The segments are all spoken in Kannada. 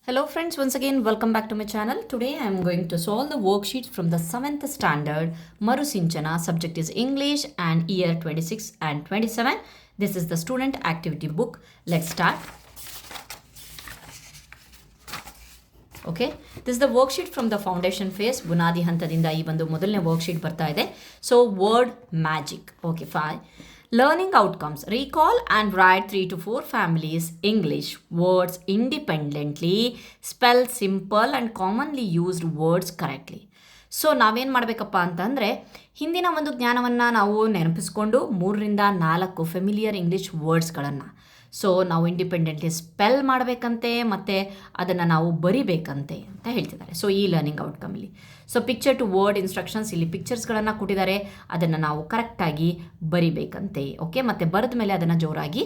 Hello friends, once again welcome back to my channel. Today I am going to solve the worksheets from the 7th standard Maru Sinchana. Subject is English and year 26 and 27. This is the student activity book. Let's start. Okay, this is the worksheet from the foundation phase. Bunadi hantadinda ee ಒಂದು ಮೊದಲನೇ worksheet ಬರ್ತಾ ಇದೆ. So word magic. Okay, fine. Learning outcomes. Recall and write 3 to 4 families English words independently. Spell simple and commonly used words correctly. So ನಾವೇನು ಮಾಡಬೇಕಪ್ಪ ಅಂತಂದರೆ ಹಿಂದಿನ ಒಂದು ಜ್ಞಾನವನ್ನು ನಾವು ನೆನಪಿಸ್ಕೊಂಡು 3-4 ಫೆಮಿಲಿಯರ್ ಇಂಗ್ಲೀಷ್ ವರ್ಡ್ಸ್ಗಳನ್ನು ಸೊ ನಾವು ಇಂಡಿಪೆಂಡೆಂಟ್ಲಿ ಸ್ಪೆಲ್ ಮಾಡಬೇಕಂತೆ ಮತ್ತು ಅದನ್ನು ನಾವು ಬರಿಬೇಕಂತೆ ಅಂತ ಹೇಳ್ತಿದ್ದಾರೆ. ಸೊ ಈ ಲರ್ನಿಂಗ್ ಔಟ್ಕಮಲ್ಲಿ so picture to word instructions ಇಲ್ಲಿ ಪಿಕ್ಚರ್ಸ್ಗಳನ್ನು ಕೊಟ್ಟಿದ್ದಾರೆ, ಅದನ್ನು ನಾವು ಕರೆಕ್ಟಾಗಿ ಬರಿಬೇಕಂತೆ. ಓಕೆ, ಮತ್ತು ಬರೆದ ಮೇಲೆ ಅದನ್ನು ಜೋರಾಗಿ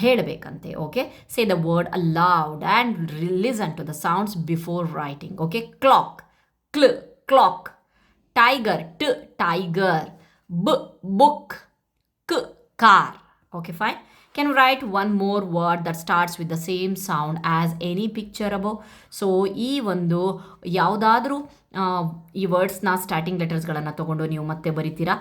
ಹೇಳಬೇಕಂತೆ. Okay, say the word aloud and listen to the sounds before writing. Okay, clock clock, tiger tiger, book car. Okay, fine. Can you write one more word that starts with the same sound as any picture above? So ಈ ಒಂದು ಯಾವುದಾದ್ರೂ ಈ ವರ್ಡ್ಸ್ನ ಸ್ಟಾರ್ಟಿಂಗ್ ಲೆಟರ್ಸ್ಗಳನ್ನು ತೊಗೊಂಡು ನೀವು ಮತ್ತೆ ಬರಿತೀರಾ.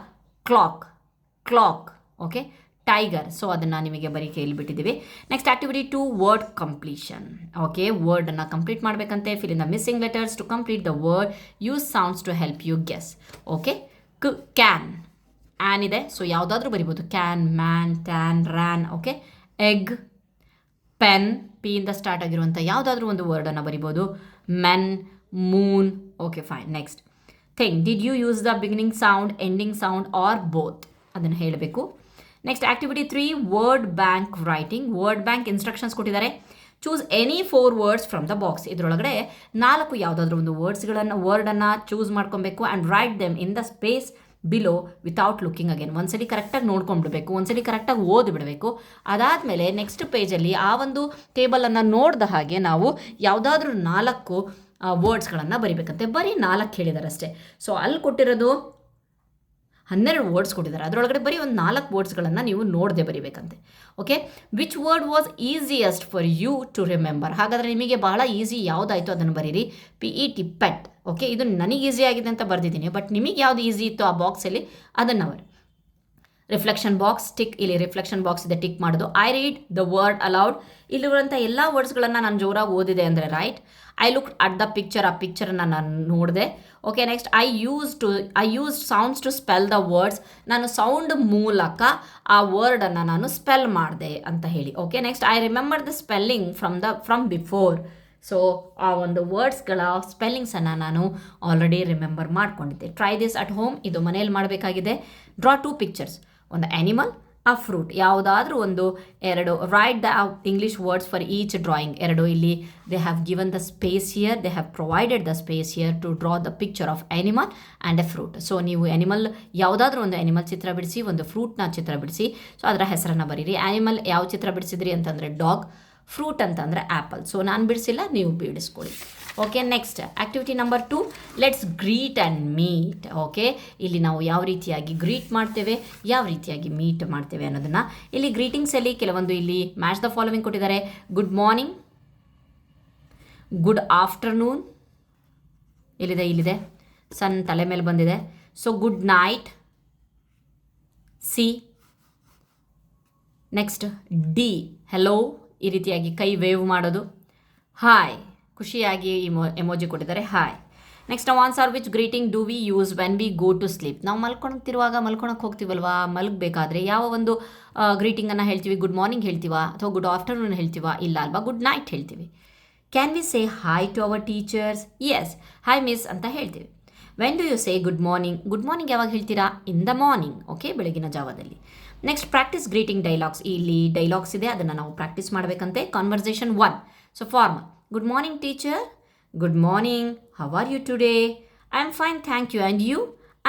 Clock okay, tiger. ಸೊ ಅದನ್ನು ನಿಮಗೆ ಬರೀಕೆ ಹೇಳ್ಬಿಟ್ಟಿದ್ದೀವಿ. Next activity 2 word completion. Okay, ವರ್ಡನ್ನು ಕಂಪ್ಲೀಟ್ ಮಾಡಬೇಕಂತೆ. Fill in the missing letters to complete the word. Use sounds to help you guess. Okay, can an ಇದೆ, ಸೊ ಯಾವುದಾದ್ರೂ ಬರಿಬೋದು. Can, man, tan, ran. Okay, egg, pen, P ಇಂದ ಸ್ಟಾರ್ಟ್ ಆಗಿರುವಂಥ ಯಾವುದಾದ್ರೂ ಒಂದು ವರ್ಡನ್ನು ಬರಿಬೋದು. Men, moon. Okay, fine. Next thing. Did you use the beginning sound, ending sound or both? ಅದನ್ನು ಹೇಳಬೇಕು. Next activity 3 word bank writing. Word bank instructions ಕೊಟ್ಟಿದ್ದಾರೆ. Choose any 4 words from the box. ಇದರೊಳಗಡೆ 4 ಯಾವುದಾದ್ರೂ ಒಂದು ವರ್ಡನ್ನು ಚೂಸ್ ಮಾಡ್ಕೊಬೇಕು. And write them in the space below without looking again. ಒಂದ್ಸಲಿ ಕರೆಕ್ಟಾಗಿ ನೋಡ್ಕೊಂಡ್ಬಿಡ್ಬೇಕು, ಒಂದ್ಸಲಿ ಕರೆಕ್ಟಾಗಿ ಓದ್ಬಿಡಬೇಕು. ಅದಾದಮೇಲೆ ನೆಕ್ಸ್ಟ್ ಪೇಜಲ್ಲಿ ಆ ಒಂದು ಟೇಬಲನ್ನು ನೋಡಿದ ಹಾಗೆ ನಾವು ಯಾವುದಾದ್ರೂ 4 ವರ್ಡ್ಸ್ಗಳನ್ನು ಬರಿಬೇಕಂತೆ. ಬರೀ 4 ಹೇಳಿದ್ದಾರೆ ಅಷ್ಟೇ. ಸೊ ಅಲ್ಲಿ ಕೊಟ್ಟಿರೋದು 12 ವರ್ಡ್ಸ್ ಕೊಟ್ಟಿದ್ದಾರೆ, ಅದರೊಳಗಡೆ ಬರೀ ಒಂದು 4 ವರ್ಡ್ಸ್ಗಳನ್ನು ನೀವು ನೋಡದೆ ಬರಿಬೇಕಂತೆ. Okay, which word was easiest for you to remember? ಹಾಗಾದರೆ ನಿಮಗೆ ಬಹಳ ಈಸಿ ಯಾವುದಾಯಿತು ಅದನ್ನು ಬರೀರಿ. PET pet. ಓಕೆ, ಇದು ನನಗೆ ಈಸಿ ಆಗಿದೆ ಅಂತ ಬರೆದಿದ್ದೀನಿ, ಬಟ್ ನಿಮಗೆ ಯಾವುದು ಈಸಿ ಇತ್ತು ಆ ಬಾಕ್ಸಲ್ಲಿ ಅದನ್ನು ಬರಿ. Reflection box, tick. ಇಲ್ಲಿ ರಿಫ್ಲೆಕ್ಷನ್ ಬಾಕ್ಸ್ ಇದೆ, ಟಿಕ್ ಮಾಡೋದು. I read the word aloud. ಇಲ್ಲಿರುವಂಥ ಎಲ್ಲ ವರ್ಡ್ಸ್ಗಳನ್ನು ನಾನು ಜೋರಾಗಿ ಓದಿದೆ ಅಂದರೆ right. I look at the picture, ಆ ಪಿಕ್ಚರನ್ನು ನಾನು ನೋಡಿದೆ. Okay, next I use sounds to spell the words. ನಾನು ಸೌಂಡ್ ಮೂಲಕ ಆ ವರ್ಡನ್ನು ನಾನು ಸ್ಪೆಲ್ ಮಾಡಿದೆ ಅಂತ ಹೇಳಿ. Okay, next I remember the spelling from before. So ಆ ಒಂದು ವರ್ಡ್ಸ್ಗಳ ಸ್ಪೆಲ್ಲಿಂಗ್ಸನ್ನು ನಾನು ಆಲ್ರೆಡಿ ರಿಮೆಂಬರ್ ಮಾಡ್ಕೊಂಡಿದ್ದೆ. Try this at home. ಇದು ಮನೇಲಿ ಮಾಡಬೇಕಾಗಿದೆ. ಡ್ರಾ 2 ಪಿಕ್ಚರ್ಸ್, ಒಂದು ಆ್ಯನಿಮಲ್, ಆ ಫ್ರೂಟ್. ಯಾವುದಾದ್ರೂ ಒಂದು 2. Write the English words for each drawing. 2 ಇಲ್ಲಿ they have given the space here, they have provided the space here to draw the picture of animal and a fruit. So ನೀವು ಆ್ಯನಿಮಲ್ ಯಾವುದಾದ್ರೂ ಒಂದು ಆ್ಯನಿಮಲ್ ಚಿತ್ರ ಬಿಡಿಸಿ, ಒಂದು ಫ್ರೂಟ್ನ ಚಿತ್ರ ಬಿಡಿಸಿ. ಸೊ ಅದರ ಹೆಸರನ್ನು ಬರೀರಿ. ಆ್ಯನಿಮಲ್ ಯಾವ ಚಿತ್ರ ಬಿಡಿಸಿದ್ರಿ ಅಂತಂದರೆ ಡಾಗ್, ಫ್ರೂಟ್ ಅಂತಂದರೆ ಆ್ಯಪಲ್. ಸೊ ನಾನು ಬಿಡಿಸಿಲ್ಲ, ನೀವು ಬಿಡಿಸ್ಕೊಳ್ಳಿ. Okay, next activity number 2 let's greet and meet. Okay, ಇಲ್ಲಿ ನಾವು ಯಾವ ರೀತಿಯಾಗಿ ಗ್ರೀಟ್ ಮಾಡ್ತೇವೆ, ಯಾವ ರೀತಿಯಾಗಿ ಮೀಟ್ ಮಾಡ್ತೇವೆ ಅನ್ನೋದನ್ನು ಇಲ್ಲಿ ಗ್ರೀಟಿಂಗ್ಸಲ್ಲಿ ಕೆಲವೊಂದು ಇಲ್ಲಿ ಮ್ಯಾಚ್ ದ ಫಾಲೋವಿಂಗ್ ಕೊಟ್ಟಿದ್ದಾರೆ. ಗುಡ್ ಮಾರ್ನಿಂಗ್, ಗುಡ್ ಆಫ್ಟರ್ನೂನ್, ಇಲ್ಲಿದೆ ಸನ್ ತಲೆ ಮೇಲೆ ಬಂದಿದೆ. So good night, C. Next D, hello, ಈ ರೀತಿಯಾಗಿ ಕೈ ವೇವ್ ಮಾಡೋದು. ಹಾಯ್, ಖುಷಿಯಾಗಿ ಎಮೋಜಿ ಕೊಟ್ಟಿದ್ದಾರೆ, ಹಾಯ್. ನೆಕ್ಸ್ಟ್ ನಾವು answer which greeting do we use when we go to sleep? ನಾವು ಮಲ್ಕೊಳಕ್ಕೆ ಹೋಗ್ತೀವಲ್ವಾ, ಮಲಗಬೇಕಾದ್ರೆ ಯಾವ ಒಂದು ಗ್ರೀಟಿಂಗನ್ನು ಹೇಳ್ತೀವಿ? ಗುಡ್ ಮಾರ್ನಿಂಗ್ ಹೇಳ್ತೀವಾ ಅಥವಾ ಗುಡ್ ಆಫ್ಟರ್ನೂನ್ ಹೇಳ್ತೀವಾ? ಇಲ್ಲ ಅಲ್ವಾ, ಗುಡ್ ನೈಟ್ ಹೇಳ್ತೀವಿ. Can we say hi to our teachers? Yes, hi miss ಅಂತ ಹೇಳ್ತೀವಿ. When do you say good morning? Good morning ಯಾವಾಗ ಹೇಳ್ತೀರಾ? In the morning. ಓಕೆ, ಬೆಳಗಿನ ಜಾವದಲ್ಲಿ. Next practice greeting dialogues. ಇಲ್ಲಿ ಡೈಲಾಗ್ಸ್ ಇದೆ, ಅದನ್ನು ನಾವು ಪ್ರಾಕ್ಟೀಸ್ ಮಾಡಬೇಕಂತೆ. Conversation 1. So formal. Good morning teacher. Good morning, how are you today? I am fine thank you, and you?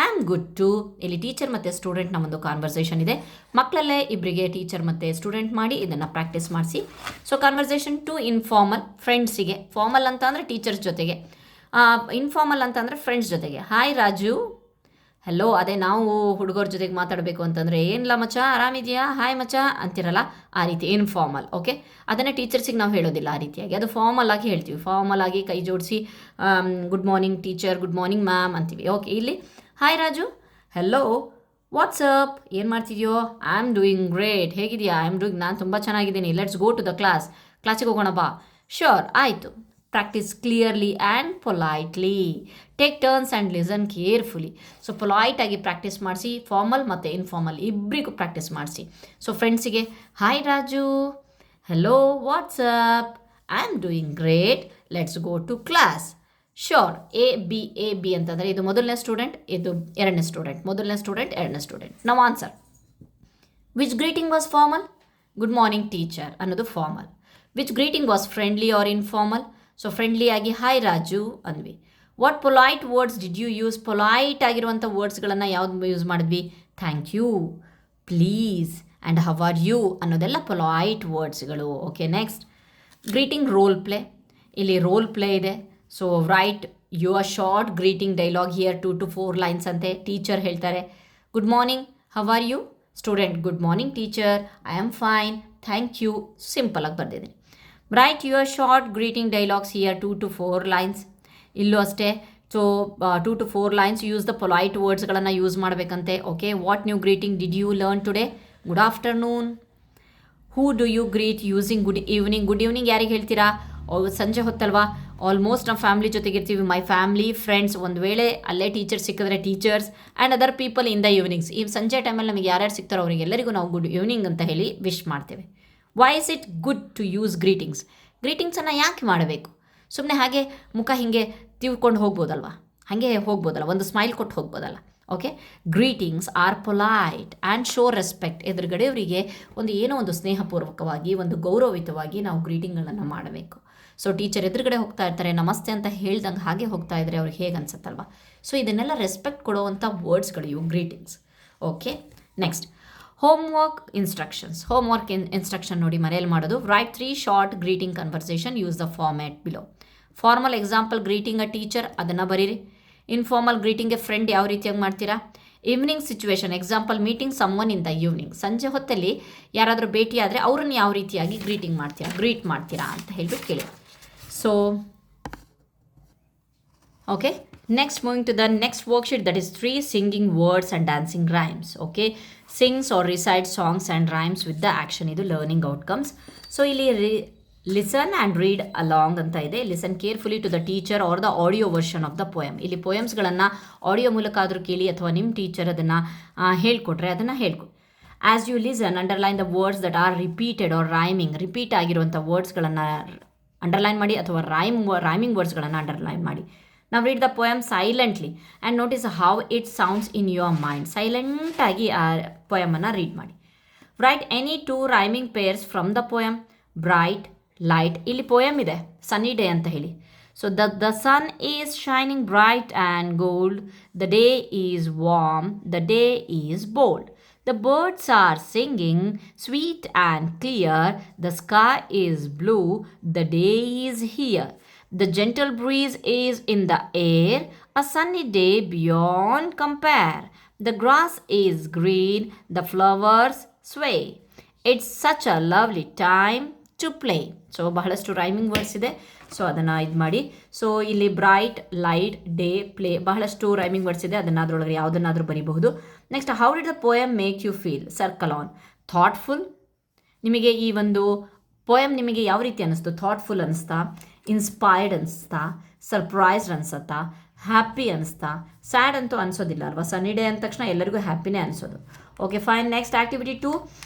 I am good to. ಇಲ್ಲಿ ಟೀಚರ್ ಮತ್ತು ಸ್ಟೂಡೆಂಟ್ನ ಒಂದು ಕಾನ್ವರ್ಸೇಷನ್ ಇದೆ. ಮಕ್ಕಳಲ್ಲೇ ಇಬ್ಬರಿಗೆ ಟೀಚರ್ ಮತ್ತು ಸ್ಟೂಡೆಂಟ್ ಮಾಡಿ ಇದನ್ನು ಪ್ರಾಕ್ಟೀಸ್ ಮಾಡಿಸಿ. ಸೊ ಕಾನ್ವರ್ಸೇಷನ್ 2 ಇನ್ಫಾರ್ಮಲ್, ಫ್ರೆಂಡ್ಸಿಗೆ. ಫಾರ್ಮಲ್ ಅಂತ ಅಂದರೆ ಟೀಚರ್ಸ್ ಜೊತೆಗೆ, ಇನ್ಫಾರ್ಮಲ್ ಅಂತ ಅಂದರೆ ಫ್ರೆಂಡ್ಸ್ ಜೊತೆಗೆ. ಹಾಯ್ ರಾಜು, ಹೆಲೋ ಅದೇ ನಾವು ಹುಡುಗರ ಜೊತೆಗೆ ಮಾತಾಡಬೇಕು ಅಂತಂದರೆ ಏನಿಲ್ಲ ಮಚ್ಚ ಆರಾಮಿದೆಯಾ ಹಾಯ್ ಮಚ್ಚ ಅಂತಿರಲ್ಲ, ಆ ರೀತಿ ಇನ್ಫಾರ್ಮಲ್. ಓಕೆ, ಅದನ್ನೇ ಟೀಚರ್ಸಿಗೆ ನಾವು ಹೇಳೋದಿಲ್ಲ ಆ ರೀತಿಯಾಗಿ, ಅದು ಫಾರ್ಮಲ್ ಆಗಿ ಹೇಳ್ತೀವಿ. ಫಾರ್ಮಲ್ ಆಗಿ ಕೈ ಜೋಡಿಸಿ good morning teacher, good morning ma'am ಅಂತೀವಿ. ಓಕೆ, ಇಲ್ಲಿ ಹಾಯ್ ರಾಜು, ಹೆಲೋ, ವಾಟ್ಸಪ್, ಏನು ಮಾಡ್ತಿದ್ಯೋ? ಐ ಆಮ್ ಡೂಯಿಂಗ್ ಗ್ರೇಟ್, ಹೇಗಿದೆಯಾ? ಐ ಆಮ್ ಡೂಯಿಂಗ್, ನಾನು ತುಂಬ ಚೆನ್ನಾಗಿದ್ದೀನಿ. ಲೆಟ್ಸ್ ಗೋ ಟು ದ ಕ್ಲಾಸಿಗೆ ಹೋಗೋಣ ಬಾ. ಶ್ಯೂರ್, ಆಯಿತು. Practice clearly and politely. Take turns and listen carefully. So ಪೊಲೈಟಾಗಿ ಪ್ರಾಕ್ಟೀಸ್ ಮಾಡಿಸಿ, ಫಾರ್ಮಲ್ ಮತ್ತು ಇನ್ಫಾರ್ಮಲ್ ಇಬ್ಬರಿಗೂ ಪ್ರಾಕ್ಟೀಸ್ ಮಾಡಿಸಿ. ಸೊ ಫ್ರೆಂಡ್ಸಿಗೆ hi Raju, hello, what's up, I am doing great, let's go to class. Sure, A B ಅಂತಂದರೆ ಇದು ಮೊದಲನೇ ಸ್ಟೂಡೆಂಟ್, ಇದು ಎರಡನೇ ಸ್ಟೂಡೆಂಟ್. ಮೊದಲನೇ ಸ್ಟೂಡೆಂಟ್, ಎರಡನೇ ಸ್ಟೂಡೆಂಟ್. ನಾವು answer. Which greeting was formal? Good morning teacher ಅನ್ನೋದು formal. Which greeting was friendly or informal? So ಫ್ರೆಂಡ್ಲಿಯಾಗಿ ಹಾಯ್ ರಾಜು ಅಂದ್ವಿ. What polite words did you use? Polite ಆಗಿರುವಂಥ ವರ್ಡ್ಸ್ಗಳನ್ನು ಯಾವ್ದು ಯೂಸ್ ಮಾಡಿದ್ವಿ? Thank you, please and how are you ಅನ್ನೋದೆಲ್ಲ ಪೊಲೈಟ್ ವರ್ಡ್ಸ್ಗಳು. Okay, next greeting role play. ಇಲ್ಲಿ ರೋಲ್ ಪ್ಲೇ ಇದೆ. So write your short greeting dialogue here 2 to 4 lines ಅಂತೆ. ಟೀಚರ್ ಹೇಳ್ತಾರೆ good morning, how are you? Student good morning teacher, I am fine, thank you. ಸಿಂಪಲಾಗಿ ಬರೆದಿದ್ದೀನಿ. Write your short greeting dialogues here 2 to 4 lines. ಇಲ್ಲೂ ಅಷ್ಟೇ. So 2 to 4 lines use the polite ವರ್ಡ್ಸ್ಗಳನ್ನು ಯೂಸ್ ಮಾಡಬೇಕಂತೆ. Okay, what new greeting did you learn today? Good afternoon. Who do you greet using good evening? Good evening ಯಾರಿಗೆ ಹೇಳ್ತೀರಾ? ಸಂಜೆ ಹೊತ್ತಲ್ವಾ? ಆಲ್ಮೋಸ್ಟ್ ನಮ್ಮ ಫ್ಯಾಮಿಲಿ ಜೊತೆಗಿರ್ತೀವಿ. ಮೈ ಫ್ಯಾಮಿಲಿ, ಫ್ರೆಂಡ್ಸ್, ಒಂದು ವೇಳೆ ಅಲ್ಲೇ ಟೀಚರ್ಸ್ ಸಿಕ್ಕಿದ್ರೆ teachers and other people in the evenings. ಈ ಸಂಜೆ ಟೈಮಲ್ಲಿ ನಮಗೆ ಯಾರ್ಯಾರು ಸಿಗ್ತಾರೋ ಅವರಿಗೆಲ್ಲರಿಗೂ ನಾವು ಗುಡ್ ಈವ್ನಿಂಗ್ ಅಂತ ಹೇಳಿ ವಿಶ್ ಮಾಡ್ತೇವೆ. Why is it good to use greetings? ಗ್ರೀಟಿಂಗ್ಸನ್ನು ಯಾಕೆ ಮಾಡಬೇಕು? ಸುಮ್ಮನೆ ಹಾಗೆ ಮುಖ ಹೀಗೆ ತಿಳ್ಕೊಂಡು ಹೋಗ್ಬೋದಲ್ವ? ಹಾಗೆ ಹೋಗ್ಬೋದಲ್ಲ, ಒಂದು ಸ್ಮೈಲ್ ಕೊಟ್ಟು ಹೋಗ್ಬೋದಲ್ಲ. Okay, greetings are polite and show respect. ಎದುರುಗಡೆಯವರಿಗೆ ಏನೋ ಒಂದು ಸ್ನೇಹಪೂರ್ವಕವಾಗಿ, ಒಂದು ಗೌರವಯುತವಾಗಿ ನಾವು ಗ್ರೀಟಿಂಗ್ಗಳನ್ನು ಮಾಡಬೇಕು. ಸೊ ಟೀಚರ್ ಎದುರುಗಡೆ ಹೋಗ್ತಾ ಇರ್ತಾರೆ, ನಮಸ್ತೆ ಅಂತ ಹೇಳ್ದಂಗೆ ಹಾಗೆ ಹೋಗ್ತಾ ಇದ್ದರೆ ಅವ್ರಿಗೆ ಹೇಗೆ ಅನ್ಸುತ್ತಲ್ವ? ಸೊ ಇದನ್ನೆಲ್ಲ ರೆಸ್ಪೆಕ್ಟ್ ಕೊಡುವಂಥ ವರ್ಡ್ಸ್ಗಳು ಇವು greetings. Okay, next homework instructions. Homework instruction ನೋಡಿ ಮನೆಯಲ್ಲಿ ಮಾಡೋದು. Right 3 short greeting conversation, use the format below. Formal example greeting a teacher, ಅದನ್ನು ಬರೀರಿ. ಇನ್ಫಾರ್ಮಲ್ ಗ್ರೀಟಿಂಗ್ ಎ ಫ್ರೆಂಡ್ ಯಾವ ರೀತಿಯಾಗಿ ಮಾಡ್ತೀರಾ? Evening situation example meeting someone in the evening. ಸಂಜೆ ಹೊತ್ತಲ್ಲಿ ಯಾರಾದರೂ ಭೇಟಿ ಆದರೆ ಅವ್ರನ್ನ ಯಾವ ರೀತಿಯಾಗಿ ಗ್ರೀಟ್ ಮಾಡ್ತೀರಾ ಅಂತ ಹೇಳ್ಬಿಟ್ಟು ಕೇಳಿ. So okay, next moving to the next worksheet, that is 3 singing words and dancing rhymes. Okay, sings or recites songs and rhymes with the action. ಇದು learning outcomes. So ಇಲ್ಲಿ listen and read along ಅಂತ ಇದೆ. Listen carefully to the teacher or the audio version of the poem. ಇಲ್ಲಿ ಪೋಯಮ್ಸ್ಗಳನ್ನು ಆಡಿಯೋ ಮೂಲಕ ಆದರೂ ಕೇಳಿ ಅಥವಾ ನಿಮ್ಮ ಟೀಚರ್ ಅದನ್ನು ಹೇಳ್ಕೊಟ್ರೆ ಅದನ್ನು ಹೇಳ್ಕೊಡಿ. As you listen, underline the words that are repeated or rhyming. Repeat ಆಗಿರುವಂಥ ವರ್ಡ್ಸ್ಗಳನ್ನು ಅಂಡರ್ಲೈನ್ ಮಾಡಿ ಅಥವಾ ರೈಮಿಂಗ್ ವರ್ಡ್ಸ್ಗಳನ್ನು ಅಂಡರ್ಲೈನ್ ಮಾಡಿ. Now read the poem silently and notice how it sounds in your mind. ಸೈಲೆಂಟಾಗಿ ಆ ಪೊಯಮನ್ನು ರೀಡ್ ಮಾಡಿ. Write any 2 rhyming pairs from the poem. Bright, light. ಇಲ್ಲಿ ಪೊಯಮ್ ಇದೆ ಸನ್ನಿ ಡೇ ಅಂತ ಹೇಳಿ. So the sun is shining bright and gold. The day is warm. The day is bold. The birds are singing sweet and clear. The sky is blue. The day is here. The gentle breeze is in the air, a sunny day beyond compare. The grass is green, the flowers sway. It's such a lovely time to play. So ಬಹಳಷ್ಟು ರೈಮಿಂಗ್ ವರ್ಡ್ಸ್ ಇದೆ. ಸೊ ಅದನ್ನು ಇದು ಮಾಡಿ. ಸೊ ಇಲ್ಲಿ ಬ್ರೈಟ್, ಲೈಟ್, ಡೇ, ಪ್ಲೇ ಬಹಳಷ್ಟು ರೈಮಿಂಗ್ ವರ್ಡ್ಸ್ ಇದೆ. ಅದನ್ನು ಅದರೊಳಗೆ ಯಾವುದನ್ನಾದರೂ ಬರೀಬಹುದು. Next, how did the poem make you feel? Circle on. Thoughtful. ನಿಮಗೆ ಈ ಒಂದು ಪೋಯಮ್ ನಿಮಗೆ ಯಾವ ರೀತಿ ಅನ್ನಿಸ್ತು? ಥಾಟ್ಫುಲ್ ಅನ್ನಿಸ್ತಾ? ಇನ್ಸ್ಪೈರ್ಡ್ ಅನಿಸ್ತಾ? ಸರ್ಪ್ರೈಸ್ಡ್ ಅನಿಸುತ್ತಾ? ಹ್ಯಾಪಿ ಅನಿಸ್ತಾ? ಸ್ಯಾಡ್ ಅಂತೂ ಅನಿಸೋದಿಲ್ಲ ಅಲ್ವಾ? ಸನ್ನಿ ಡೇ ಅಂದ ತಕ್ಷಣ ಎಲ್ಲರಿಗೂ ಹ್ಯಾಪಿನೇ ಅನಿಸೋದು. Okay fine. Next activity 2,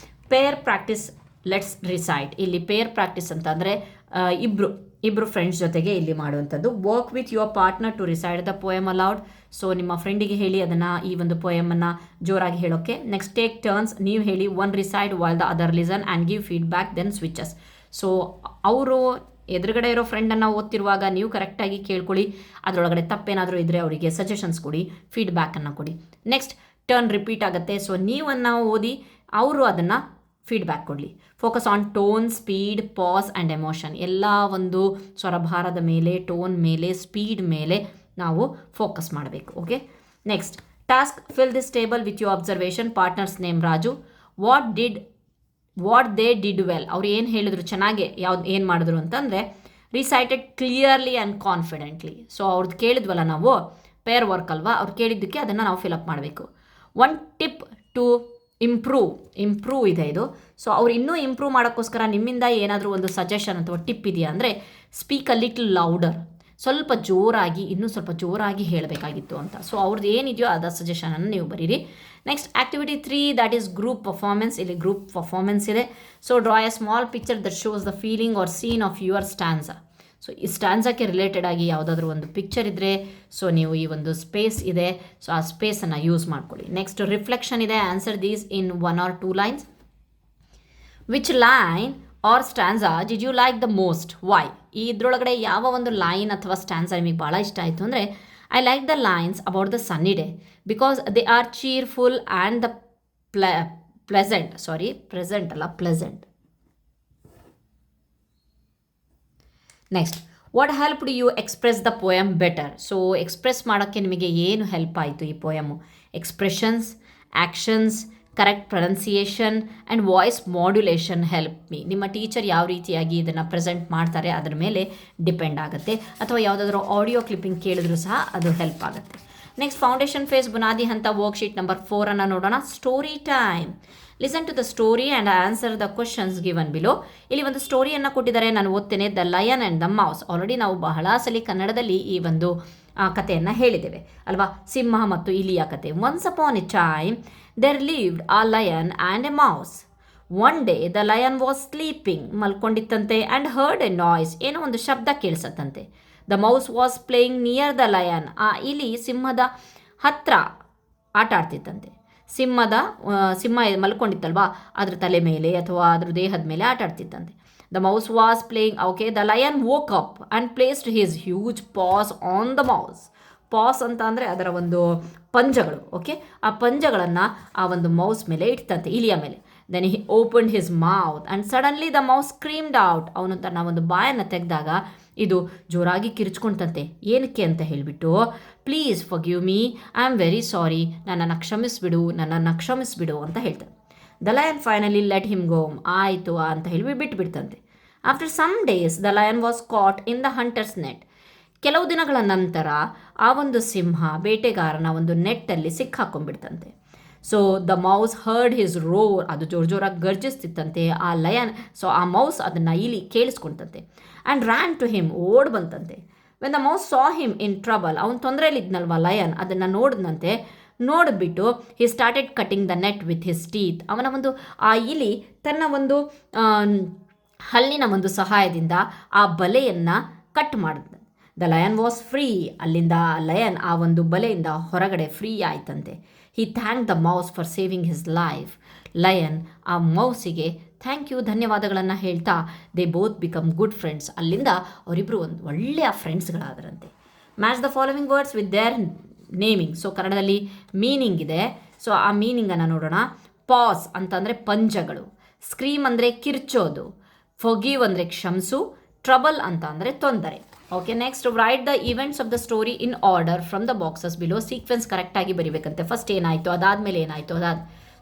pair practice let's recite. ಇಲ್ಲಿ ಪೇರ್ ಪ್ರಾಕ್ಟೀಸ್ ಅಂತ ಅಂದರೆ ಇಬ್ಬರು ಫ್ರೆಂಡ್ಸ್ ಜೊತೆಗೆ ಇಲ್ಲಿ ಮಾಡುವಂಥದ್ದು. Work with your partner to recite the poem aloud. So ನಿಮ್ಮ ಫ್ರೆಂಡಿಗೆ ಹೇಳಿ ಅದನ್ನು, ಈ ಒಂದು ಪೋಯಮನ್ನು ಜೋರಾಗಿ ಹೇಳೋಕ್ಕೆ. Next, take turns. ನೀವು ಹೇಳಿ, one recite while the other listen and give feedback then switches. So ಅವರು ಎದುರುಗಡೆ ಇರೋ ಫ್ರೆಂಡನ್ನು ಓದ್ತಿರುವಾಗ ನೀವು ಕರೆಕ್ಟಾಗಿ ಕೇಳ್ಕೊಳ್ಳಿ. ಅದರೊಳಗಡೆ ತಪ್ಪೇನಾದರೂ ಇದ್ದರೆ ಅವರಿಗೆ ಸಜೆಷನ್ಸ್ ಕೊಡಿ, ಫೀಡ್ಬ್ಯಾಕನ್ನು ಕೊಡಿ. ನೆಕ್ಸ್ಟ್, ಟರ್ನ್ ರಿಪೀಟ್ ಆಗುತ್ತೆ. ಸೊ ನೀವನ್ನು ಓದಿ, ಅವರು ಅದನ್ನು ಫೀಡ್ಬ್ಯಾಕ್ ಕೊಡಲಿ. Focus on tone, speed, pass and emotion. ಎಲ್ಲ ಒಂದು ಸ್ವರಭಾರದ ಮೇಲೆ, ಟೋನ್ ಮೇಲೆ, ಸ್ಪೀಡ್ ಮೇಲೆ ನಾವು ಫೋಕಸ್ ಮಾಡಬೇಕು. Okay next, task fill this table with you observation. Partner's name Raju. What they did well, ಅವ್ರು ಏನು ಹೇಳಿದ್ರು ಚೆನ್ನಾಗಿ ಏನು ಮಾಡಿದ್ರು ಅಂತಂದರೆ recited clearly and confidently. So ಅವ್ರದ್ದು ಕೇಳಿದ್ವಲ್ಲ ನಾವು, ಪೇರ್ ವರ್ಕ್ ಅಲ್ವಾ, ಅವ್ರು ಕೇಳಿದ್ದಕ್ಕೆ ಅದನ್ನು ನಾವು ಫಿಲಪ್ ಮಾಡಬೇಕು. ಒನ್ ಟಿಪ್ ಟು ಇಂಪ್ರೂವ್ ಇದೆ ಇದು. ಸೊ ಅವ್ರು ಇನ್ನೂ ಇಂಪ್ರೂವ್ ಮಾಡೋಕ್ಕೋಸ್ಕರ ನಿಮ್ಮಿಂದ ಏನಾದರೂ ಒಂದು ಸಜೆಷನ್ ಅಥವಾ ಟಿಪ್ ಇದೆಯಾ ಅಂದರೆ, ಸ್ಪೀಕ್ ಅ ಲಿಟಲ್ ಲೌಡರ್, ಸ್ವಲ್ಪ ಜೋರಾಗಿ, ಇನ್ನೂ ಸ್ವಲ್ಪ ಜೋರಾಗಿ ಹೇಳಬೇಕಾಗಿತ್ತು ಅಂತ. ಸೊ ಅವ್ರದ್ದು ಏನಿದೆಯೋ ಅದ ಸಜೆಷನನ್ನು ನೀವು ಬರೀರಿ. Next activity 3, that is group performance. ಇಲ್ಲಿ ಗ್ರೂಪ್ ಪರ್ಫಾರ್ಮೆನ್ಸ್ ಇದೆ. So draw a small picture that shows the feeling or scene of your stanza. So ಈ ಸ್ಟ್ಯಾನ್ಸಾಕ್ಕೆ ರಿಲೇಟೆಡ್ ಆಗಿ ಯಾವುದಾದ್ರೂ ಒಂದು ಪಿಕ್ಚರ್ ಇದ್ದರೆ, ಸೊ ನೀವು ಈ ಒಂದು ಸ್ಪೇಸ್ ಇದೆ, ಸೊ ಆ ಸ್ಪೇಸನ್ನು ಯೂಸ್ ಮಾಡ್ಕೊಳ್ಳಿ. ನೆಕ್ಸ್ಟ್ ರಿಫ್ಲೆಕ್ಷನ್ ಇದೆ. Answer these in 1 or 2 lines. Which line or stanza did you like the most, why? ಈ ಇದ್ರೊಳಗಡೆ ಯಾವ ಒಂದು ಲೈನ್ ಅಥವಾ ಸ್ಟ್ಯಾನ್ಸಾ ನಿಮಗೆ ಭಾಳ ಇಷ್ಟ ಆಯಿತು ಅಂದರೆ, I like the lines about the sunny day because they are cheerful and the pleasant. Next, what help do you express the poem better? So express ಮಾಡೋಕ್ಕೆ ನಿಮಗೆ ಏನು ಹೆಲ್ಪ್ ಆಯಿತು ಈ poem? Expressions, actions, correct pronunciation and voice modulation help me. ನಿಮ್ಮ ಟೀಚರ್ ಯಾವ ರೀತಿಯಾಗಿ ಇದನ್ನು ಪ್ರೆಸೆಂಟ್ ಮಾಡ್ತಾರೆ ಅದರ ಮೇಲೆ ಡಿಪೆಂಡ್ ಆಗುತ್ತೆ. ಅಥವಾ ಯಾವುದಾದ್ರೂ ಆಡಿಯೋ ಕ್ಲಿಪ್ಪಿಂಗ್ ಕೇಳಿದ್ರೂ ಸಹ ಅದು ಹೆಲ್ಪ್ ಆಗುತ್ತೆ. ನೆಕ್ಸ್ಟ್, ಫೌಂಡೇಶನ್ ಫೇಸ್ ಬುನಾದಿ ಹಂತ ವರ್ಕ್ಶೀಟ್ ನಂಬರ್ 4 ನೋಡೋಣ. Story time. Listen to the story and answer the questions given below. ಇಲ್ಲಿ ಒಂದು ಸ್ಟೋರಿಯನ್ನು ಕೊಟ್ಟಿದ್ದಾರೆ, ನಾನು ಓದ್ತೇನೆ. The lion and the mouse. Already ನಾವು ಬಹಳ ಸಲ ಕನ್ನಡದಲ್ಲಿ ಈ ಒಂದು ಕಥೆಯನ್ನು ಹೇಳಿದ್ದೇವೆ ಅಲ್ವಾ, ಸಿಂಹ ಮತ್ತು ಇಲಿಯ ಕತೆ. Once upon a time there lived a lion and a mouse. One day the lion was sleeping, ಮಲ್ಕೊಂಡಿತ್ತಂತೆ. ಆ್ಯಂಡ್ ಹರ್ಡ್ ಎ ನಾಯ್ಸ್, ಏನೋ ಒಂದು ಶಬ್ದ ಕೇಳಿಸತ್ತಂತೆ. The mouse was playing near the lion. ಆ ಇಲಿ ಸಿಂಹದ ಹತ್ರ ಆಟ ಆಡ್ತಿತ್ತಂತೆ. ಸಿಂಹ ಮಲ್ಕೊಂಡಿತ್ತಲ್ವಾ, ಅದ್ರ ತಲೆ ಮೇಲೆ ಅಥವಾ ಅದ್ರ ದೇಹದ ಮೇಲೆ ಆಟ ಆಡ್ತಿತ್ತಂತೆ. The mouse was playing. Okay, the lion woke up and placed his huge paws on the mouse. Paws ಅಂತ ಅಂದರೆ ಅದರ ಒಂದು ಪಂಜಗಳು. ಓಕೆ, ಆ ಪಂಜಗಳನ್ನು ಆ ಒಂದು ಮೌಸ್ ಮೇಲೆ ಇಡ್ತಂತೆ, ಇಲಿಯ ಮೇಲೆ. Then he opened his mouth and suddenly the mouse screamed out. ಅವನು ತನ್ನ ಒಂದು ಬಾಯನ್ನು ತೆಗೆದಾಗ ಇದು ಜೋರಾಗಿ ಕಿರ್ಚ್ಕೊಂತಂತೆ. ಏನಕ್ಕೆ ಅಂತ ಹೇಳಿಬಿಟ್ಟು, please forgive me, I am very sorry, ನನ್ನನ್ನು ಕ್ಷಮಿಸ್ಬಿಡು ಅಂತ ಹೇಳ್ತಾನೆ. The lion finally let him go. ಆಯಿತು ಅಂತ ಹೇಳಿ ಬಿಟ್ಬಿಡ್ತಂತೆ. After some days the lion was caught in the hunters net. ಕೆಲವು ದಿನಗಳ ನಂತರ ಆ ಒಂದು ಸಿಂಹ ಬೇಟೆಗಾರನ ಒಂದು ನೆಟ್ಟಲ್ಲಿ ಸಿಕ್ಕಾಕೊಂಡ್ಬಿಡ್ತಂತೆ. So the mouse heard his roar. ಅದು ಜೋರಾಗಿ ಗರ್ಜಿಸ್ತಿತ್ತಂತೆ ಆ ಲಯನ್. ಸೊ ಆ ಮೌಸ್ ಅದನ್ನು ಇಲಿ ಕೇಳಿಸ್ಕೊಂತಂತೆ. ಆ್ಯಂಡ್ ರ್ಯಾನ್ ಟು ಹಿಮ್, ಓಡ್ ಬಂತಂತೆ. When the mouse saw him in trouble, ಅವನು ತೊಂದರೆಯಲ್ಲಿದ್ನಲ್ವ ಲಯನ್, ಅದನ್ನು ನೋಡಿದಂತೆ. ನೋಡಿಬಿಟ್ಟು he started cutting the net with his teeth. ಅವನ ಒಂದು ಆ ಇಲಿ ತನ್ನ ಒಂದು ಹಲ್ಲಿನ ಒಂದು ಸಹಾಯದಿಂದ ಆ ಬಲೆಯನ್ನು ಕಟ್ ಮಾಡಿದ. The lion was free. ಅಲ್ಲಿಂದ ಲಯನ್ ಆ ಒಂದು ಬಲೆಯಿಂದ ಹೊರಗಡೆ ಫ್ರೀ ಆಯ್ತಂತೆ. He thank the mouse for saving his life. Lion ಆ ಮೌಸಿಗೆ ಥ್ಯಾಂಕ್ ಯು, ಧನ್ಯವಾದಗಳನ್ನು ಹೇಳ್ತಾ they both become good friends. ಅಲ್ಲಿಂದ ಅವರಿಬ್ಬರು ಒಂದು ಒಳ್ಳೆಯ ಫ್ರೆಂಡ್ಸ್ಗಳಾದರಂತೆ. Match the following words with their meaning. So ಕನ್ನಡದಲ್ಲಿ ಮೀನಿಂಗ್ ಇದೆ. ಸೊ ಆ ಮೀನಿಂಗನ್ನು ನೋಡೋಣ. ಪಾಸ್ ಅಂತಂದರೆ ಪಂಜಗಳು, ಸ್ಕ್ರೀಮ್ ಅಂದರೆ ಕಿರ್ಚೋದು, ಫೊಗಿವ್ ಅಂದರೆ ಕ್ಷಮಿಸು, ಟ್ರಬಲ್ ಅಂತ ಅಂದರೆ ತೊಂದರೆ. Okay, next write the events of the story in order from the boxes below. Sequence ಕರೆಕ್ಟಾಗಿ ಬರೀಬೇಕಂತೆ. ಫಸ್ಟ್ ಏನಾಯಿತು, ಅದಾದಮೇಲೆ ಏನಾಯಿತು,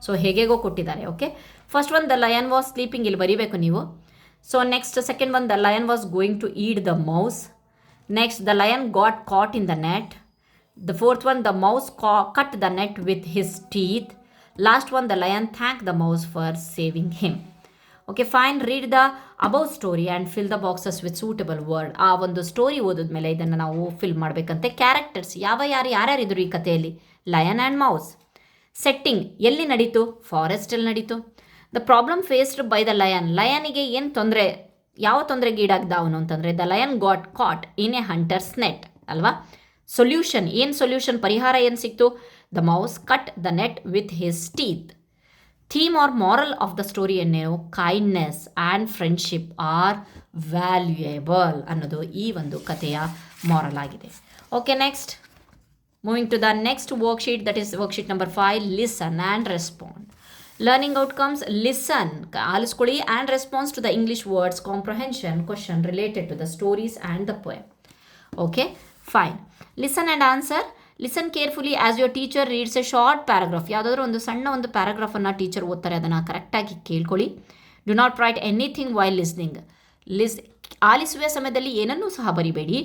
ಸೊ ಹೇಗೇಗೋ ಕೊಟ್ಟಿದ್ದಾರೆ. Okay, first one the lion was sleeping, ಇಲ್ಲಿ ಬರೀಬೇಕು ನೀವು. So next second one the lion was going to eat the mouse. Next the lion got caught in the net. The fourth one, the mouse cut the net with his teeth. Last one, the lion thanked the mouse for saving him. Okay, fine. Read the above story and fill the boxes with suitable word. ಆ ಒಂದು ಸ್ಟೋರಿ ಓದಿದ್ಮೇಲೆ ಇದನ್ನು ನಾವು ಫಿಲ್ ಮಾಡಬೇಕಂತೆ. ಕ್ಯಾರೆಕ್ಟರ್ಸ್ ಯಾರ್ಯಾರಿದ್ರು ಈ ಕಥೆಯಲ್ಲಿ? Lion and mouse. ಸೆಟ್ಟಿಂಗ್ ಎಲ್ಲಿ ನಡೀತು? ಫಾರೆಸ್ಟಲ್ಲಿ ನಡೀತು. The problem faced by the lion. ಲಯನಿಗೆ ಏನು ತೊಂದರೆ, ಯಾವ ತೊಂದರೆಗೆ ಈಡಾಗ್ದ ಅವನು ಅಂತಂದರೆ, the lion got caught in a hunters net ಅಲ್ವಾ. ಸೊಲ್ಯೂಷನ್ ಏನು? ಸೊಲ್ಯೂಷನ್ ಪರಿಹಾರ ಏನು ಸಿಕ್ತು? The mouse cut the net with his teeth. Theme or moral of the story ಎನ್ನೇನು? Kindness and friendship are valuable ಅನ್ನೋದು ಈ ಒಂದು ಕಥೆಯ ಮಾರಲ್ ಆಗಿದೆ. Okay, next moving to the next worksheet, that is worksheet number 5. Listen and respond. Learning outcomes. Listen, ಆಲಿಸ್ಕೊಳ್ಳಿ. And response to the English words comprehension question related to the stories and the poem. Okay, fine. Listen and answer. Listen carefully as your teacher reads a short paragraph. ಯಾವುದಾದ್ರೂ ಒಂದು ಸಣ್ಣ ಒಂದು ಪ್ಯಾರಾಗ್ರಾಫನ್ನು ಟೀಚರ್ ಓದ್ತಾರೆ, ಅದನ್ನು ಕರೆಕ್ಟಾಗಿ ಕೇಳ್ಕೊಳ್ಳಿ. Do not write anything while listening. ಆಲಿಸುವ ಸಮಯದಲ್ಲಿ ಏನನ್ನೂ ಸಹ ಬರಿಬೇಡಿ.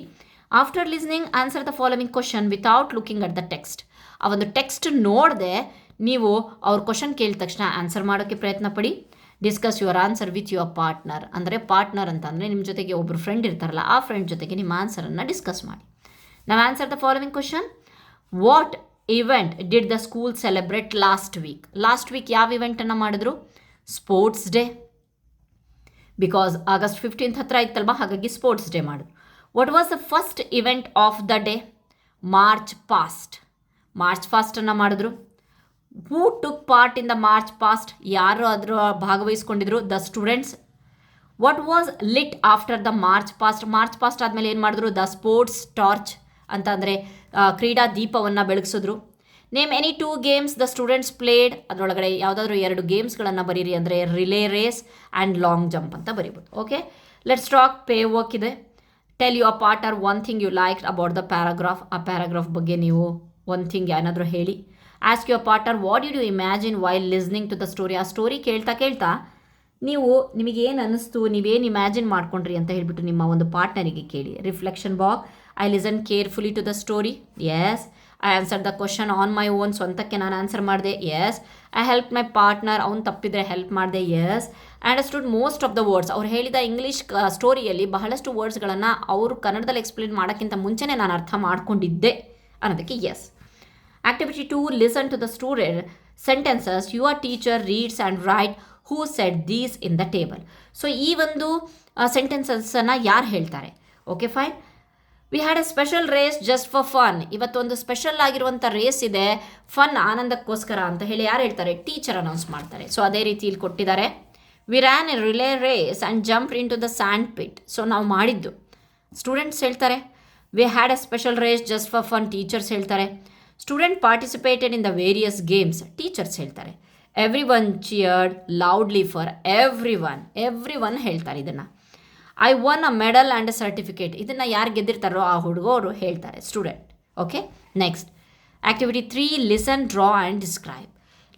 After listening answer the following question without looking at the text. ಆ ಒಂದು ಟೆಕ್ಸ್ಟ್ ನೋಡದೆ ನೀವು ಅವ್ರ ಕ್ವಶನ್ ಕೇಳಿದ ತಕ್ಷಣ ಆನ್ಸರ್ ಮಾಡೋಕ್ಕೆ ಪ್ರಯತ್ನ ಪಡಿ. Discuss your answer with your partner. ಅಂದರೆ ಪಾರ್ಟ್ನರ್ ಅಂತಂದರೆ ನಿಮ್ಮ ಜೊತೆಗೆ ಒಬ್ಬರು ಫ್ರೆಂಡ್ ಇರ್ತಾರಲ್ಲ, ಆ ಫ್ರೆಂಡ್ ಜೊತೆಗೆ ನಿಮ್ಮ ಆನ್ಸರನ್ನು ಡಿಸ್ಕಸ್ ಮಾಡಿ. ನಾವು answer the following question. What event did the school celebrate last week? Last week ಯಾವ ಇವೆಂಟನ್ನು ಮಾಡಿದ್ರು? Sports day. Because August 15th ಹತ್ರ ಇತ್ತಲ್ವ, ಹಾಗಾಗಿ ಸ್ಪೋರ್ಟ್ಸ್ ಡೇ ಮಾಡಿದ್ರು. What was the first event of the day? March past. March ಫಾಸ್ಟನ್ನು ಮಾಡಿದ್ರು. Who took part in the march past? ಯಾರು ಅದರ ಭಾಗವಹಿಸ್ಕೊಂಡಿದ್ರು? The students. What was lit after the march past? March past ಆದಮೇಲೆ ಏನು ಮಾಡಿದ್ರು? ದ ಸ್ಪೋರ್ಟ್ಸ್ ಟಾರ್ಚ್ ಅಂತ ಅಂದರೆ ಕ್ರೀಡಾ ದೀಪವನ್ನು ಬೆಳಗಿಸಿದ್ರು. Name any 2 games the students played. ಅದರೊಳಗಡೆ ಯಾವುದಾದ್ರೂ 2 ಗೇಮ್ಸ್ಗಳನ್ನು ಬರೀರಿ, ಅಂದರೆ relay race and long jump ಅಂತ ಬರೀಬೋದು. Okay, let's talk pair work ಇದೆ. Tell your partner one thing you like about the paragraph. ಆ ಪ್ಯಾರಾಗ್ರಾಫ್ ಬಗ್ಗೆ ನೀವು ಒನ್ ಥಿಂಗ್ ಏನಾದರೂ ಹೇಳಿ. Ask your partner what did you imagine while listening to the story. ಆ ಸ್ಟೋರಿ ಕೇಳ್ತಾ ನಿಮಗೇನು ಅನ್ನಿಸ್ತು, ನೀವೇನು ಇಮ್ಯಾಜಿನ್ ಮಾಡ್ಕೊಂಡ್ರಿ ಅಂತ ಹೇಳಿಬಿಟ್ಟು ನಿಮ್ಮ ಒಂದು ಪಾರ್ಟ್ನರಿಗೆ ಕೇಳಿ. Reflection box. I listen carefully to the story. Yes. I answer the question on my own. ಸ್ವಂತಕ್ಕೆ ನಾನು ಆನ್ಸರ್ ಮಾಡಿದೆ. Yes. I help my partner. ಅವ್ನು ತಪ್ಪಿದರೆ ಹೆಲ್ಪ್ ಮಾಡಿದೆ. Yes. Understood most of the words. ಅವ್ರು ಹೇಳಿದ ಇಂಗ್ಲೀಷ್ ಸ್ಟೋರಿಯಲ್ಲಿ ಬಹಳಷ್ಟು ವರ್ಡ್ಸ್ಗಳನ್ನು ಅವರು ಕನ್ನಡದಲ್ಲಿ ಎಕ್ಸ್ಪ್ಲೇನ್ ಮಾಡೋಕ್ಕಿಂತ ಮುಂಚೆನೇ ನಾನು ಅರ್ಥ ಮಾಡ್ಕೊಂಡಿದ್ದೆ ಅನ್ನೋದಕ್ಕೆ S. Activity 2, listen to the student sentences your teacher reads and write who said these in the table. So ಈ ಒಂದು ಸೆಂಟೆನ್ಸಸ್ಸನ್ನು ಯಾರು ಹೇಳ್ತಾರೆ? Okay fine. We had a special race just for fun. ಇವತ್ತೊಂದು ಸ್ಪೆಷಲ್ ಆಗಿರುವಂಥ ರೇಸ್ ಇದೆ, ಫನ್ ಆನಂದಕ್ಕೋಸ್ಕರ ಅಂತ ಹೇಳಿ ಯಾರು ಹೇಳ್ತಾರೆ? ಟೀಚರ್ ಅನೌನ್ಸ್ ಮಾಡ್ತಾರೆ. ಸೊ ಅದೇ ರೀತಿ ಇಲ್ಲಿ ಕೊಟ್ಟಿದ್ದಾರೆ. We ran a relay race and jump into the sand pit. So ನಾವು ಮಾಡಿದ್ದು. ಸ್ಟೂಡೆಂಟ್ಸ್ ಹೇಳ್ತಾರೆ. We had a special race just for fun. Teachers ಹೇಳ್ತಾರೆ. Student participated in the various games. Teachers ಹೇಳ್ತಾರೆ. Everyone cheered loudly for everyone ಹೇಳ್ತಾರೆ ಇದನ್ನು. I won a medal and a certificate. ಇದನ್ನು ಯಾರು ಗೆದ್ದಿರ್ತಾರೋ ಆ ಹುಡುಗರು ಹೇಳ್ತಾರೆ, student. Okay, next activity 3, listen, draw and describe.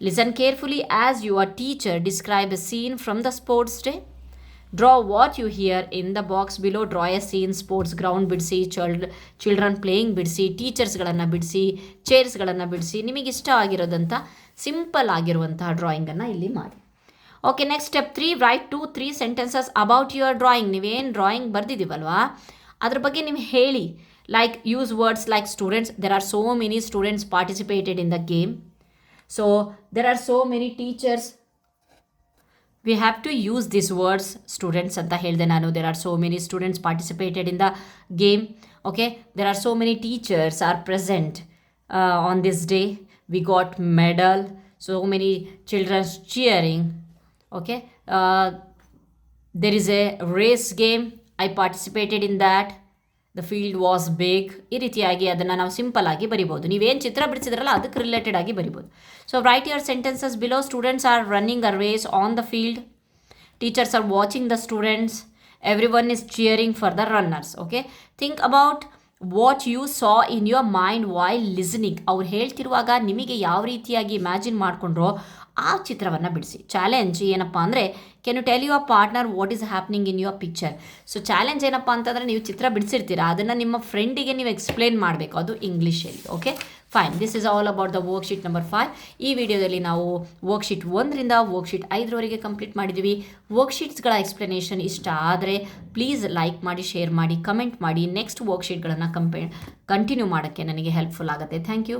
Listen carefully as your teacher describe a scene from the sports day. Draw what you hear in the box below. Draw a scene. Sports ground ಬಿಡಿಸಿ, ಚಿಲ್ಡ್ರನ್ ಪ್ಲೇಯಿಂಗ್ ಬಿಡಿಸಿ, ಟೀಚರ್ಸ್ಗಳನ್ನು ಬಿಡಿಸಿ, ಚೇರ್ಸ್ಗಳನ್ನು ಬಿಡಿಸಿ, ನಿಮಗಿಷ್ಟ ಆಗಿರೋದಂಥ ಸಿಂಪಲ್ ಆಗಿರುವಂತಹ ಡ್ರಾಯಿಂಗನ್ನು ಇಲ್ಲಿ ಮಾಡಿ. Okay, next step 3, right 2-3 sentences about your drawing. ನೀವೇನು ಡ್ರಾಯಿಂಗ್ ಬರೆದಿದ್ದೀವಲ್ವಾ ಅದ್ರ ಬಗ್ಗೆ ನೀವು ಹೇಳಿ. Like use words like students. There are so many students participated in the game. So there are so many teachers. We have to use these words. Students anta ಹೇಳಿದೆ ನಾನು. There are so many students participated in the game. Okay, there are so many teachers are present on this day. We got medal. So many children cheering. Okay, there is a race game. I participated in that. The field was big. ಈ ರೀತಿಯಾಗಿ ಅದನ್ನು ನಾವು ಸಿಂಪಲ್ ಆಗಿ ಬರಿಬೋದು. ನೀವೇನು ಚಿತ್ರ ಬಿಡಿಸಿದ್ರಲ್ಲ ಅದಕ್ಕೆ ರಿಲೇಟೆಡ್ ಆಗಿ ಬರಿಬೋದು. So write your sentences below. Students are running a race on the field. Teachers are watching the students. Everyone is cheering for the runners. Okay, think about what you saw in your mind while listening. ಅವ್ರು ಹೇಳ್ತಿರುವಾಗ ನಿಮಗೆ ಯಾವ ರೀತಿಯಾಗಿ ಇಮ್ಯಾಜಿನ್ ಮಾಡಿಕೊಂಡ್ರೋ ಆ ಚಿತ್ರವನ್ನು ಬಿಡಿಸಿ. ಚಾಲೆಂಜ್ ಏನಪ್ಪ ಅಂದರೆ, can you tell your partner what is happening in your picture. So challenge ಏನಪ್ಪ ಅಂತಂದರೆ, ನೀವು ಚಿತ್ರ ಬಿಡಿಸಿರ್ತೀರಾ, ಅದನ್ನು ನಿಮ್ಮ ಫ್ರೆಂಡಿಗೆ ನೀವು ಎಕ್ಸ್ಪ್ಲೇನ್ ಮಾಡಬೇಕು, ಅದು ಇಂಗ್ಲೀಷಲ್ಲಿ. Okay fine. This is all about the worksheet number 5. ಈ ವಿಡಿಯೋದಲ್ಲಿ ನಾವು ವರ್ಕ್ಶೀಟ್ 1ರಿಂದ ವರ್ಕ್ಶೀಟ್ 5ರವರೆಗೆ ಕಂಪ್ಲೀಟ್ ಮಾಡಿದ್ದೀವಿ. ವರ್ಕ್ಶೀಟ್ಸ್ಗಳ ಎಕ್ಸ್ಪ್ಲನೇಷನ್ ಇಷ್ಟ ಆದರೆ ಪ್ಲೀಸ್ ಲೈಕ್ ಮಾಡಿ, ಶೇರ್ ಮಾಡಿ, ಕಮೆಂಟ್ ಮಾಡಿ. ನೆಕ್ಸ್ಟ್ ವರ್ಕ್ಶೀಟ್ಗಳನ್ನು ಕಂಟಿನ್ಯೂ ಮಾಡೋಕ್ಕೆ ನನಗೆ ಹೆಲ್ಪ್ಫುಲ್ ಆಗುತ್ತೆ. Thank you.